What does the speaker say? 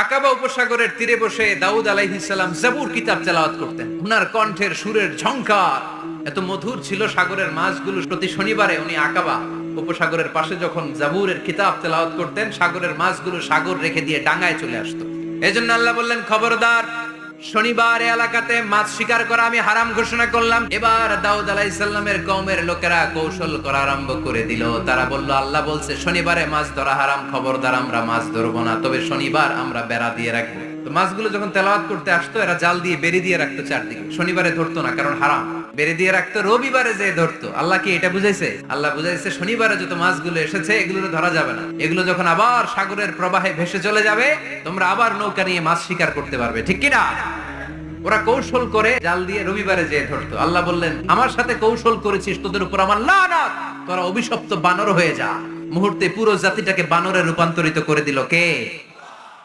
আকাবা উপসাগরের তীরে বসে দাউদ আলাইহিস সালাম জাবুর কিতাব তেলাওয়াত করতেন। উনার কণ্ঠের সুরের ঝংকার এত মধুর ছিল, সাগরের মাছগুলো প্রতি শনিবারে উনি আকাবা উপসাগরের পাশে যখন জাবুরের কিতাব তেলাওয়াত করতেন, সাগরের মাছগুলো সাগর রেখে দিয়ে ডাঙায় চলে আসতো। এজন্য আল্লাহ বললেন, খবরদার, শনিবার এলাকাতে মাছ শিকার করা আমি হারাম ঘোষণা করলাম। এবার দাউদ আলাইহিস সালামের কওমের লোকেরা কৌশল করা আরম্ভ করে দিল। তারা বলল, আল্লাহ বলছে শনিবারে মাছ ধরা হারাম, খবরদার আমরা মাছ ধরবো না, তবে শনিবার আমরা বেড়া দিয়ে রাখবো। তো মাছগুলো যখন তেলাওয়াত করতে আসতো, এরা জাল দিয়ে বেরি দিয়ে রাখতো চারদিকে। শনিবারে ধরতো না, কারণ হারাম। বেরি দিয়ে রাখতো, রবিবারে যে ধরতো। আল্লাহ কি এটা বুঝাইছে? আল্লাহ বুঝাইছে শনিবারে যত মাছগুলো এসেছে এগুলো ধরা যাবে না। এগুলো যখন আবার সাগরের প্রবাহে ভেসে চলে যাবে, তোমরা আবার নৌকা নিয়ে মাছ শিকার করতে পারবে, ঠিক কিনা? ওরা কৌশল করে জাল দিয়ে রবিবারে যে ধরতো। আল্লাহ বললেন, আমার সাথে কৌশল করেছিস, তোদের উপর আমার লানাত, তোরা অভিশপ্ত বানর হয়ে যা। মুহূর্তে পুরো জাতিটাকে বানরে রূপান্তরিত করে দিল কে?